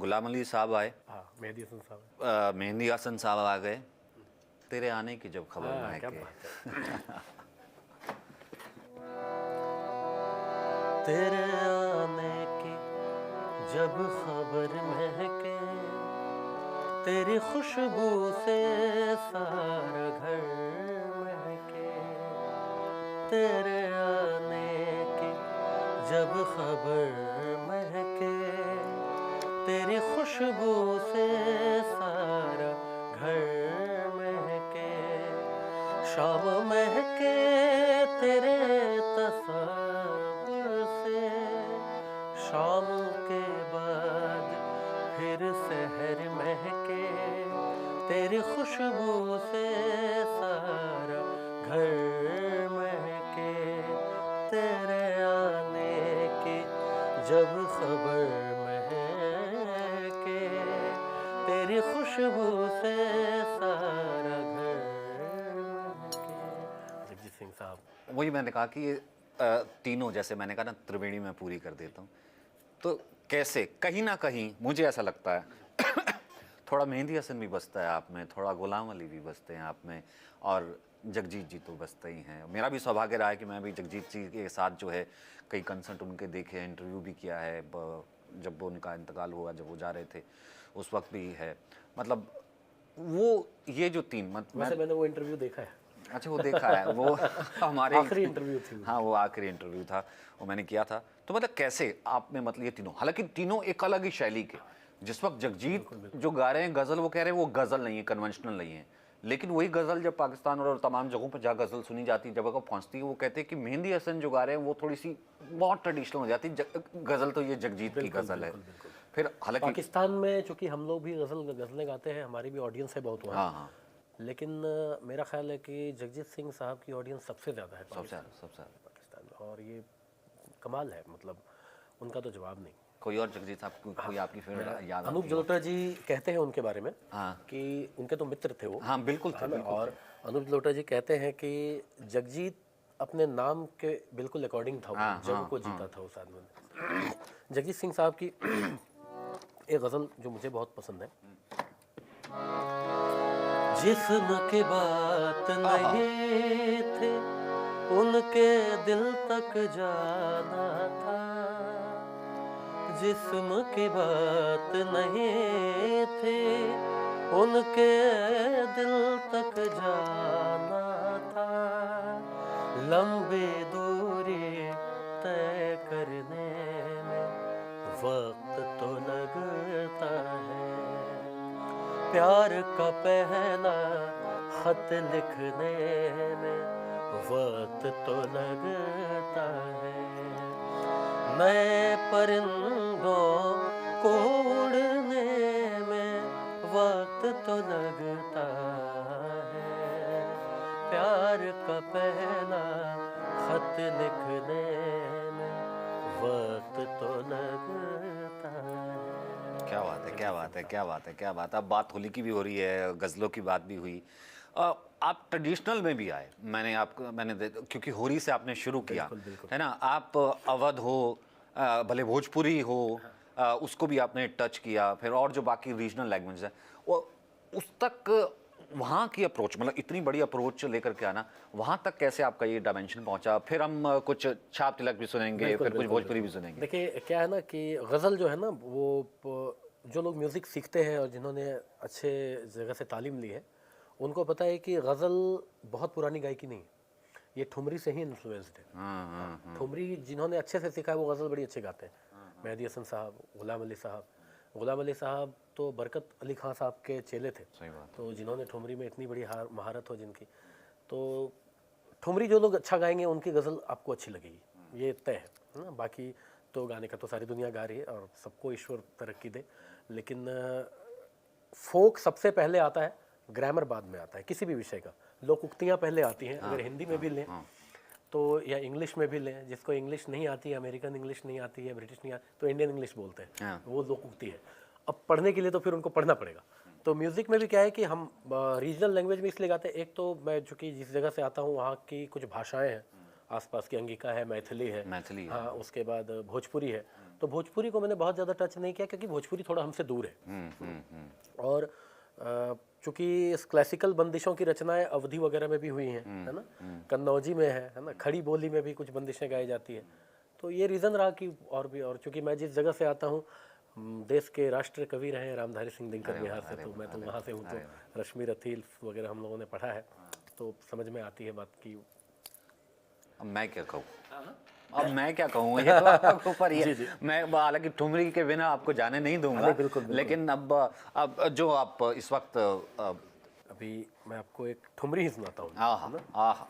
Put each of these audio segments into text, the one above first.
गुलाम अली साहब आए, हाँ मेहदी हसन साहब, मेहंदी हसन साहब आ गए, तेरे आने की जब खबर हाँ, क्या महके। बात है। तेरे आने की जब खबर महके, तेरी खुशबू से सारा घर महके, तेरे आने की जब खबर महके, तेरी खुशबू से सारा घर महके, शाम महके तेरे तस्वीर से, शाम के बाद फिर शहर महके, तेरी खुशबू से सारा घर महके, तेरे आने की जब खबर महके, तेरी खुशबू से सारा घर महके। जगजीत सिंह साहब। वही मैंने कहा कि ये तीनों, जैसे मैंने कहा ना, त्रिवेणी में पूरी कर देता हूँ, तो कैसे कहीं ना कहीं मुझे ऐसा लगता है थोड़ा मेहंदी हसन भी बसता है आप में, थोड़ा गुलाम अली भी बसते हैं आप में, और जगजीत जी तो बसते ही हैं। मेरा भी सौभाग्य रहा है कि मैं भी जगजीत जी के साथ जो है कई कंसर्ट उनके देखे, इंटरव्यू भी किया है, जब उनका इंतकाल हुआ, जब वो जा रहे थे उस वक्त भी है। मतलब वो ये जो तीन वैसे मैंने वो इंटरव्यू देखा है। अच्छा, वो देखा है वो हमारे आखिरी इंटरव्यू थी। हाँ, वो आखिरी इंटरव्यू था, वो मैंने किया था। तो मतलब कैसे आप में, मतलब ये तीनों, हालांकि तीनों एक अलग ही शैली के, जिस वक्त जगजीत जो गा रहे हैं गज़ल, वो कह रहे हैं वो गज़ल नहीं है, कन्वेंशनल नहीं है, लेकिन वही गज़ल जब पाकिस्तान और तमाम जगहों पर जहाँ गज़ल सुनी जाती है, जब वो पहुँचती है, वो कहते हैं कि मेहंदी हसन जो गा रहे हैं वो थोड़ी सी बहुत ट्रेडिशनल हो जाती है, गज़ल तो ये जगजीत की गज़ल है। फिर हालांकि पाकिस्तान में चूंकि हम लोग भी गज़लें गाते हैं, हमारी भी ऑडियंस है बहुत वहाँ। हाँ, लेकिन मेरा ख्याल है कि जगजीत सिंह साहब की ऑडियंस सबसे ज़्यादा है सबसे ज़्यादा पाकिस्तान में, और ये कमाल है, मतलब उनका तो जवाब नहीं। कोई और जगजीत साहब, कोई आपकी फेवरेट याद अनूप आती हो? जलोटा जी कहते हैं उनके बारे में हाँ कि उनके तो मित्र थे वो। हाँ, बिल्कुल थे, है ना? बिल्कुल और थे। अनूप जलोटा जी कहते हैं कि जगजीत अपने नाम के बिल्कुल अकॉर्डिंग था, हाँ, वो जग हाँ, को जीता था उस आदमी ने। जगजीत सिंह साहब की एक गज़ल जो मुझे बहुत पसंद है, जिस्म की बात नहीं थी उनके दिल तक जाना था, जिस्म की बात नहीं थी उनके दिल तक जाना था, लंबी दूरी तय करने में वक्त तो लगता है, प्यार का पहला खत लिखने में वक्त तो लगता है, नए परिंदों को उड़ने में वक्त तो लगता है, प्यार का पहला खत लिखने में वक्त तो लगता है। क्या बात है, क्या बात है, क्या बात है, क्या बात है। अब बात होली की भी हो रही है, गज़लों की बात भी हुई। आप ट्रेडिशनल में भी आए, क्योंकि होली से आपने शुरू किया, है ना? आप अवध हो, भले भोजपुरी हो, उसको भी आपने टच किया, फिर और जो बाकी रीजनल लैंग्वेज है वो, उस तक वहाँ की अप्रोच, मतलब इतनी बड़ी अप्रोच लेकर के आना, वहाँ तक कैसे आपका ये डायमेंशन पहुँचा? फिर हम कुछ छाप तिलक भी सुनेंगे, फिर कुछ भोजपुरी भी सुनेंगे। देखिए क्या है ना कि गज़ल जो है ना, वो जो लोग म्यूज़िक सीखते हैं और जिन्होंने अच्छे जगह से तालीम ली है, उनको पता है कि गज़ल बहुत पुरानी गायकी नहीं है, ये ठुमरी से ही इन्फ्लुएंस्ड है। ठुमरी जिन्होंने अच्छे से सीखा है वो गज़ल बड़ी अच्छे गाते हैं। मेहदी हसन साहब, गुलाम अली साहब तो बरकत अली खां साहब के चेले थे। सही बात। तो जिन्होंने ठुमरी में इतनी बड़ी महारत हो जिनकी, तो ठुमरी जो लोग अच्छा गाएंगे उनकी गज़ल आपको अच्छी लगेगी, ये तय है ना। बाकी तो गाने का तो सारी दुनिया गा रही है और सबको ईश्वर तरक्की दे, लेकिन फोक सबसे पहले आता है, ग्रामर बाद में आता है किसी भी विषय का। लोकोक्तियाँ पहले आती हैं, अगर हिंदी में भी लें तो, या इंग्लिश में भी लें, जिसको इंग्लिश नहीं आती है, अमेरिकन इंग्लिश नहीं आती है, ब्रिटिश नहीं आती, तो इंडियन इंग्लिश बोलते हैं, वो लोकोक्ति है। अब पढ़ने के लिए तो फिर उनको पढ़ना पड़ेगा। तो म्यूज़िक में भी क्या है कि हम रीजनल लैंग्वेज में इसलिए गाते हैं, एक तो मैं चूँकि जिस जगह से आता हूँ वहाँ की कुछ भाषाएँ हैं, आसपास की अंगिका है, मैथिली है, हाँ, उसके बाद भोजपुरी है, तो भोजपुरी को मैंने बहुत ज़्यादा टच नहीं किया क्योंकि भोजपुरी थोड़ा हमसे दूर है। और चूंकि इस क्लासिकल बंदिशों की रचनाएं अवधि वगैरह में भी हुई हैं, है ना, कन्नौजी में है ना, खड़ी बोली में भी कुछ बंदिशें गाई जाती हैं। तो ये रीज़न रहा कि और चूंकि मैं जिस जगह से आता हूँ, देश के राष्ट्र कवि रहे हैं रामधारी सिंह दिनकर बिहार से, तो मैं तो वहाँ से हूँ, तो रश्मि रथील वगैरह हम लोगों ने पढ़ा है, तो समझ में आती है बात की। अब मैं क्या कहूँ, अब मैं क्या कहूँ, ये तो आपके ऊपर ही है। मैं हालांकि ठुमरी के बिना आपको जाने नहीं दूंगा, बिल्कुल। लेकिन अब जो आप इस वक्त अभी मैं आपको एक ठुमरी ही सुनाता हूँ। आहा आहा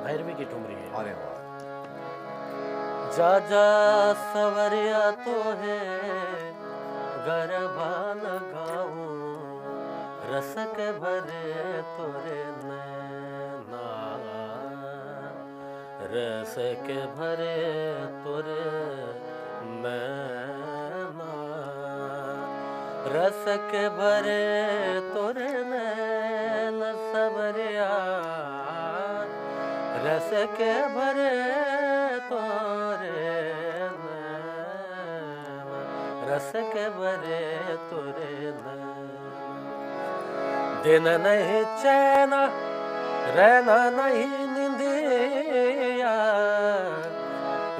भैरवी की ठुमरी है। अरे वाह, जा जा सवरिया तो है गरबा लगाऊं, रस के भरे तोरे नैना, रस के भरे तोरे नैना, रस के भरे तोरे नैना सवरिया, रस के भरे तोरे नैना, रस के भरे तोरे नैना, दिन नहीं चैन रहना नहीं निंदिया,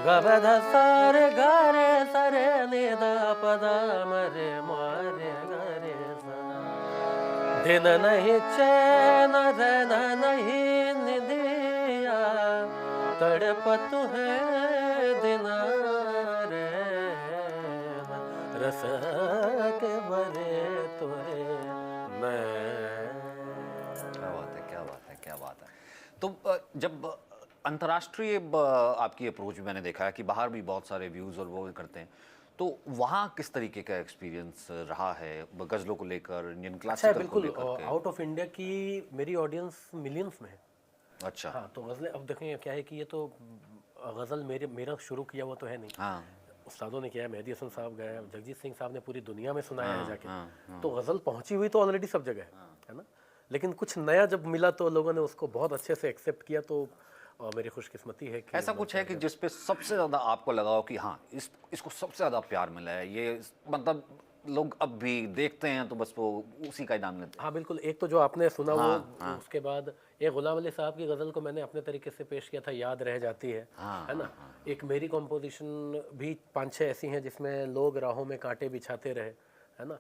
गबध सारे गारे सरे निदा पदा मरे मारे गरे सा, दिन नहीं चैन रहना नहीं निंदिया, तड़पत है दिन रे, रस के भरे तोरे क्या बात है, क्या बात है, क्या बात है। तो जब अंतर्राष्ट्रीय आपकी अप्रोच मैंने देखा है कि बाहर भी बहुत सारे व्यूज़ और वो करते हैं, तो वहाँ किस तरीके का एक्सपीरियंस रहा है गज़लों को लेकर, इंडियन क्लासिकल को बिल्कुल लेकर? आउट ऑफ इंडिया की मेरी ऑडियंस मिलियंस में है। अच्छा, हाँ, तो गज़लें अब देखें क्या है कि ये तो गज़ल मेरा शुरू किया हुआ तो है नहीं, हाँ, उस्तादों ने किया है, मेहदी हसन साहब गए, जगजीत सिंह साहब ने पूरी दुनिया में सुनाया है जाके, तो गज़ल पहुंची हुई तो ऑलरेडी सब जगह है ना, लेकिन कुछ नया जब मिला तो लोगों ने उसको बहुत अच्छे से एक्सेप्ट किया, तो मेरी खुशकिस्मती है कि ऐसा कुछ है कि जिस पे सबसे ज़्यादा आपको लगा हो कि हाँ इसको सबसे ज़्यादा प्यार मिला है, ये मतलब लोग अब भी देखते हैं तो बस वो उसी का ही नाम लेते हैं? हाँ बिल्कुल, एक तो जो आपने सुना वो, उसके बाद एक गुलाम अली साहब की गज़ल को मैंने अपने तरीके से पेश किया था, याद रह जाती है ना। एक मेरी कॉम्पोजिशन भी 5-6 ऐसी हैं जिसमें लोग राहों में कांटे बिछाते रहे, है ना,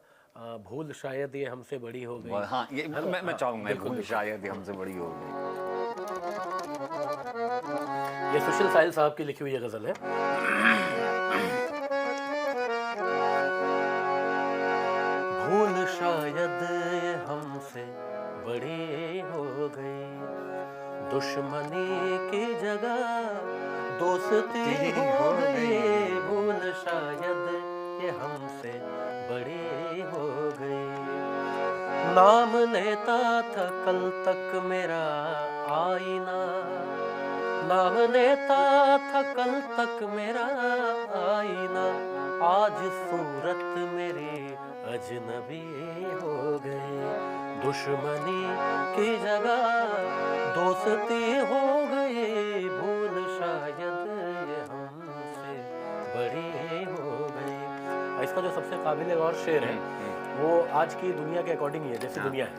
भूल शायद ये हमसे बड़ी हो गई। हाँ, ये मैं चाहूँगा, भूल शायद ये हमसे बड़ी हो गई। ये सुशील साहिल साहब की लिखी हुई ये गज़ल है। भूल शायद ये हमसे बड़ी हो गई, दुश्मनी की जगह दोस्ती हो गई, भूल शायद ये हमसे बड़ी हो गई, नाम लेता था कल तक मेरा आईना, नाम लेता था कल तक मेरा आईना, आज सूरत मेरी अजनबी हो गई, दुश्मनी की जगह दोस्ती हो गई, भूल शायद ये हमसे बड़ी हो गई। इसका जो सबसे काबिल गौर शेर है वो आज की दुनिया के अकॉर्डिंग ही है, जैसे दुनिया है।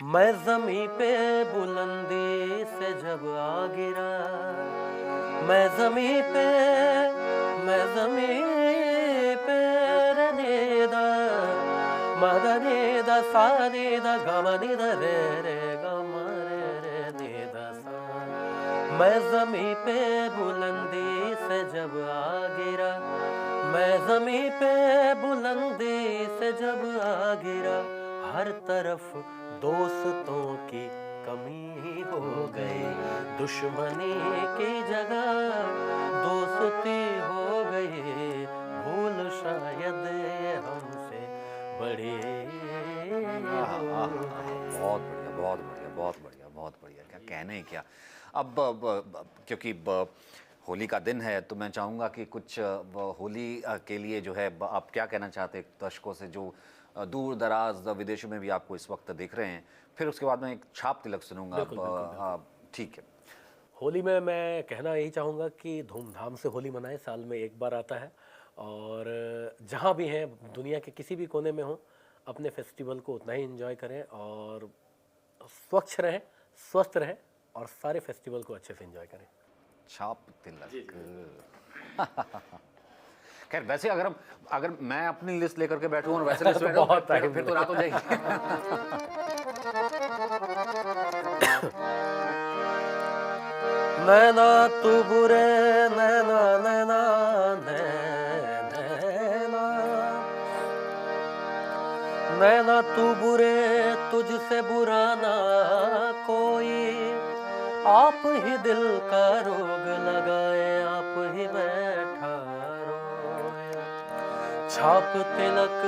मैं जमी पे बुलंदी से जब आ गिरा, मैं जमी पे रनेदा मदनेदा सानेदा गमनिदा रे रे गम रे रे नेदा सा, मैं जमी पे बुलंदी से जब आ गिरा, मैं जमी पे बुलंदी से जब आ गिरा, हर तरफ दोस्तों की कमी हो गई, दुश्मनी की जगह दोस्ती हो गई, भूल शायद हमसे बड़ी हो गई। बहुत बढ़िया, बहुत बढ़िया, बहुत बढ़िया, बहुत बढ़िया, क्या कहने क्या। अब क्योंकि होली का दिन है, तो मैं चाहूँगा कि कुछ होली के लिए जो है आप क्या कहना चाहते हैं दर्शकों से जो दूर दराज विदेशों में भी आपको इस वक्त देख रहे हैं। फिर उसके बाद मैं एक छाप तिलक सुनूंगा। बिल्कुल, बिल्कुल, बिल्कुल। ठीक है। होली में मैं कहना यही चाहूँगा कि धूमधाम से होली मनाएं, साल में एक बार आता है। और जहाँ भी हैं, दुनिया के किसी भी कोने में हों, अपने फेस्टिवल को उतना ही एंजॉय करें और स्वच्छ रहें, स्वस्थ रहें और सारे फेस्टिवल को अच्छे से एंजॉय करें। छाप तिलक। खैर वैसे अगर मैं अपनी लिस्ट लेकर के बैठूं और वैसे लिस्ट तो बैठूं बहुत फिर टाइम फिर तो रात हो जाएगी। नैना तू बुरे नैना नैना नैना नैना तू बुरे तुझसे बुरा ना कोई, आप ही दिल का रोग लगाए, आप ही बैठा रोए। छाप तिलक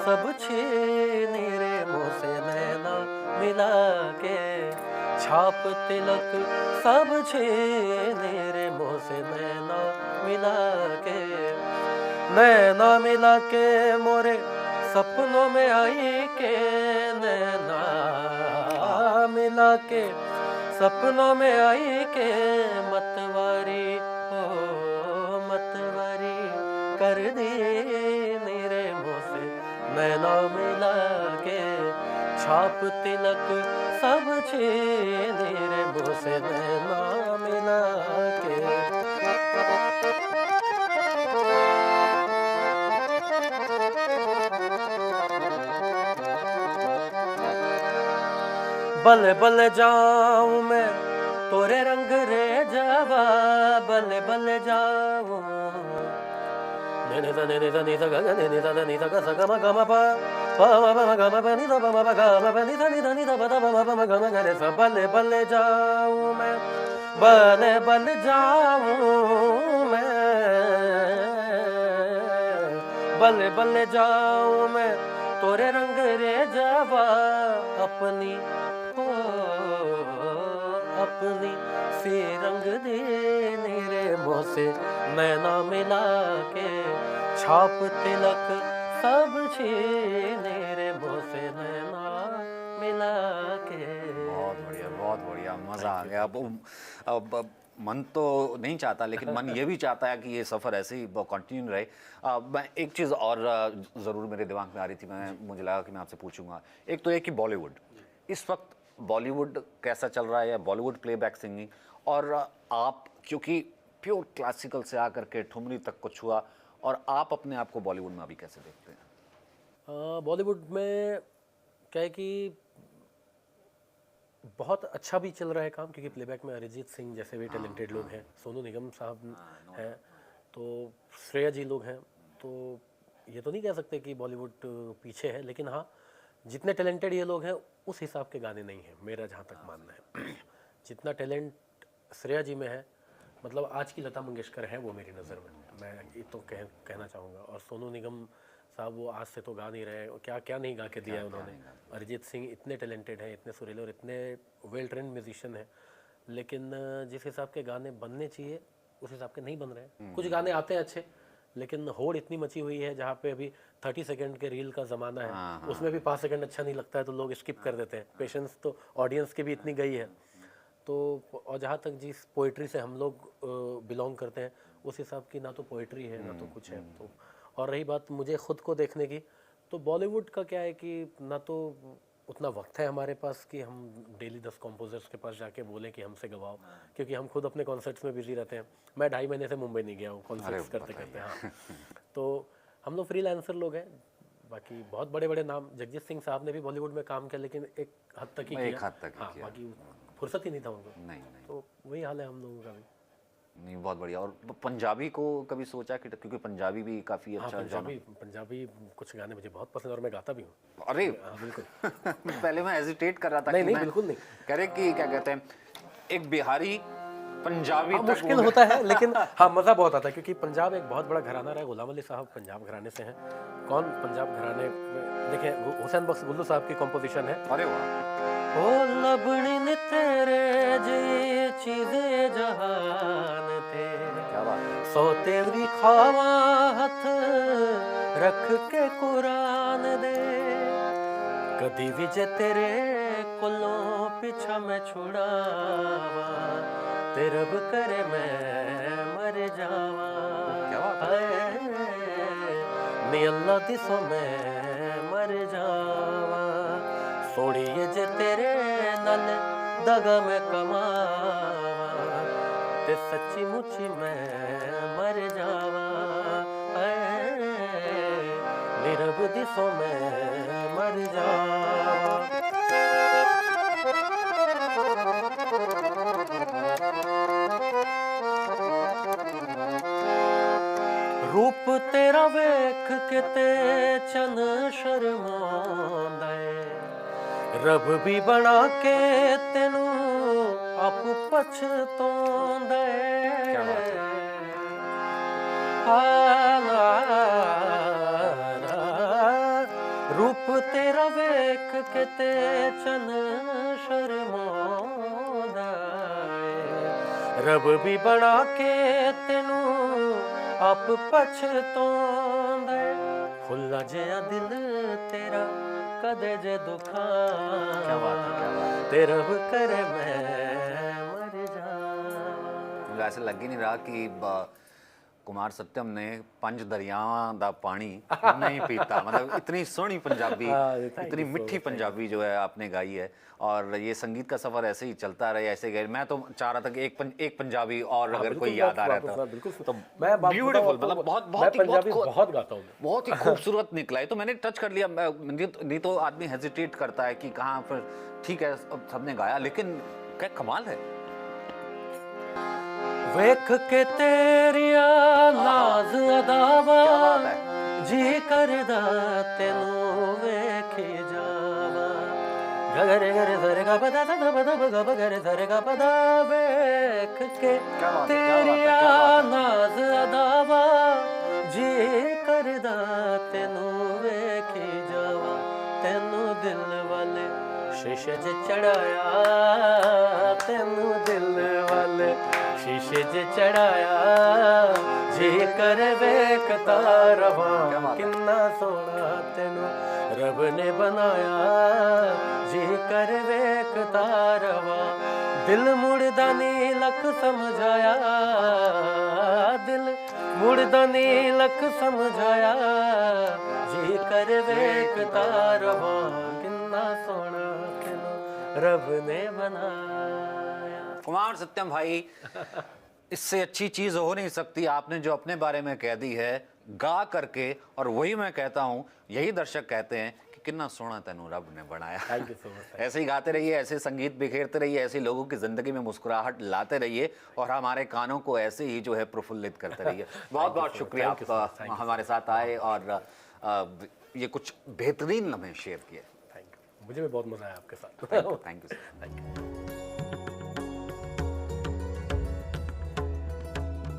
सब छीनी रे मुँह से नैना मिला के, छाप तिलक सब छीनी रे मुँह से नैना मिला के। नैना मिला के मोरे सपनों में आई के, नैना मिला के सपनों में आई के, मतवारी हो मतवारी कर दी मेरे मुँह से नैना मिला के। छाप तिलक सब छीने रे मुँह से नैना मिला के। बल बल जाऊं मैं तोरे रंग रे जावा, बल बल जाऊं ने सा ने सा नि सा ग ने सा द नि सा ग सा ग म ग म प प म प म ग म प नि सा प म प ग म प नि सा नि ध नि सा प द प म प म ग म ग रे सा। बल बल जाऊं मैं बल बल जाऊं मैं, बल बल जाऊं मैं तोरे रंग रे जावा, अपनी हो अपनी सी रंग दे रे मुँह से नैना मिला के। छाप तिलक सब छीने रे मुँह से नैना मिला के। बहुत बढ़िया, मज़ा आ गया। अब मन तो नहीं चाहता, लेकिन मन ये भी चाहता है कि ये सफ़र ऐसे ही कंटिन्यू रहे। मैं एक चीज़ और ज़रूर मेरे दिमाग में आ रही थी, मुझे लगा कि मैं आपसे पूछूंगा। एक तो ये कि बॉलीवुड इस वक्त बॉलीवुड कैसा चल रहा है, या बॉलीवुड प्लेबैक सिंगिंग, और आप क्योंकि प्योर क्लासिकल से आकर के ठुमरी तक को छुआ, और आप अपने आप को बॉलीवुड में अभी कैसे देखते हैं? बॉलीवुड में क्या है कि बहुत अच्छा भी चल रहा है काम, क्योंकि प्लेबैक में अरिजीत सिंह जैसे भी टैलेंटेड लोग हैं, सोनू निगम साहब हैं, तो श्रेया जी लोग हैं। तो ये तो नहीं कह सकते कि बॉलीवुड पीछे है, लेकिन हाँ जितने टैलेंटेड ये लोग हैं उस हिसाब के गाने नहीं हैं, मेरा जहाँ तक मानना है। जितना टैलेंट श्रेया जी में है, मतलब आज की लता मंगेशकर है वो मेरी नज़र में, मैं ये तो कहना चाहूँगा। और सोनू निगम साहब वो आज से तो गा नहीं रहे, क्या क्या नहीं गा के दिया है उन्होंने। अरिजीत सिंह इतने टैलेंटेड हैं, इतने सुरीले और इतने वेल ट्रेंड म्यूजिशियन हैं, लेकिन जिस हिसाब के गाने बनने चाहिए उस हिसाब के नहीं बन रहे हैं। कुछ गाने आते हैं अच्छे, लेकिन होड़ इतनी मची हुई है जहाँ पे अभी 30 सेकंड के रील का ज़माना है, उसमें भी 5 सेकंड अच्छा नहीं लगता है तो लोग स्किप कर देते हैं। पेशेंस तो ऑडियंस की भी इतनी गई है। तो और जहाँ तक जिस पोइट्री से हम लोग बिलोंग करते हैं, उस हिसाब की ना तो पोइट्री है ना तो कुछ है। तो और रही बात मुझे ख़ुद को देखने की, तो बॉलीवुड का क्या है कि ना तो उतना वक्त है हमारे पास कि हम डेली 10 कॉम्पोजर्स के पास जाके बोलें कि हमसे गवाओ, क्योंकि हम खुद अपने कॉन्सर्ट्स में बिजी रहते हैं। मैं 2.5 महीने से मुंबई नहीं गया हूँ कॉन्सर्ट्स करते करते। हाँ, तो हम लोग फ्रीलांसर लोग हैं। बाकी बहुत बड़े बड़े नाम, जगजीत सिंह साहब ने भी बॉलीवुड में काम किया, लेकिन एक हद तक ही किया। एक हद तक ही हाँ, किया। बाकी फुर्सत ही नहीं था उनको। नहीं। तो वही हाल है हम लोगों का भी। नहीं, बहुत बढ़िया। और पंजाबी को कभी सोचा कि, क्योंकि पंजाबी भी काफ़ी हाँ, अच्छा पंजाबी कुछ गाने मुझे बहुत पसंद और मैं गाता भी हूँ। अरे हाँ, बिल्कुल। पहले मैं हेजिटेट कर रहा था नहीं कि नहीं, मैं बिल्कुल नहीं। कह रहे कि क्या कहते हैं, एक बिहारी पंजाबी हाँ, तक मुश्किल वो- होता है लेकिन हाँ मज़ा बहुत आता है क्योंकि पंजाब एक बहुत बड़ा घराना रहा है। गुलाम अली साहब पंजाब घराने से हैं। कौन पंजाब घराने में देखिए हुसैन बख्श गुल्लू साहब की कॉम्पोजिशन है। अरे वाह, ओ लबनी ने तेरे जी चीज़े जहान थे, क्या बात है। सो तेरी खावा हथ रख के कुरान दे, कदी भी जे तेरे कोलों पीछा मैं छुड़ावा, ते रब करे मैं मर जावा। क्या बात है। नी अल्लाह दी सो मैं मर जावा, सोड़िए जे तेरे नल दगा में कमावा, ते सच्ची मुची मैं मर जावा। नी रब दी सो मैं मर जावा। रूप तेरा वेख के ते चन शर्मांदा है, रब भी बना के तेनू आप पछतांदा है। क्या बात है। रूप तेरा वेख के ते चन शर्मांदा है, रब भी बना के तेनू आप पछतांदा है। खुला जिहा दिल तेरा कदे जे दुखा, क्या बात है, क्या बात है। ते रब करे मैं मर जावा। मुझे ऐसे लग ही नहीं रहा कि कुमार सत्यम ने पंज दरियावां दा पानी नहीं पीता। मतलब इतनी सोहनी पंजाबी, हाँ, thank you इतनी so मिठी much, पंजाबी जो है आपने गाई है। और ये संगीत का सफर ऐसे ही चलता रहे, ऐसे गए। मैं तो चाह रहा था कि एक पंजाबी और अगर कोई याद आ रहा था बिल्कुल तो मैं बात ब्यूटीफुल, बताऊं मतलब आपको, बहुत मैं पंजाबी बहुत गाता हूँ। बहुत ही खूबसूरत निकला है। तो मैंने टच कर लिया। नहीं तो आदमी हेजिटेट करता है कि कहाँ पर। ठीक है, सबने गाया, लेकिन क्या कमाल है। वेख के तेरिया नाज अदावा, क्या बात है। जी करदा तेनू वेखी जावा। गरे गरे धरे गा बदा दा बदा बगा बगरे धरे गा बदा, वेख के क्या बात है, क्या बात है, तेरिया क्या बात है। नाज अदावा, जी करदा तेनू वेखी जावा। तेनू दिल वाले शीशे च चढ़ाया, तेनू दिल वाले शीशे च चढ़ाया, जी कर वेखता रवां किन्ना सोहना तेनू रब ने बनाया, जी कर वेखता रवां। दिल मुड़दा नी लख समझाया, दिल मुड़दा नी लख समझाया, जी कर वेखता रवां किन्ना सोहना तेनू रब ने बनाया। कुमार सत्यम भाई, इससे अच्छी चीज हो नहीं सकती। आपने जो अपने बारे में कह दी है गा करके, और वही मैं कहता हूँ, यही दर्शक कहते हैं कि कितना सोना तेनू रब ने बनाया। Thank you so much. ऐसे ही गाते रहिए, ऐसे संगीत बिखेरते रहिए, ऐसे लोगों की जिंदगी में मुस्कुराहट लाते रहिए, और हमारे कानों को ऐसे ही जो है प्रफुल्लित करते रहिए। बहुत बहुत शुक्रिया आप हमारे साथ आए और ये कुछ बेहतरीन लम्हे शेयर किए। थैंक यू, मुझे भी बहुत मजा आया आपके साथ। Thank you. Thank you.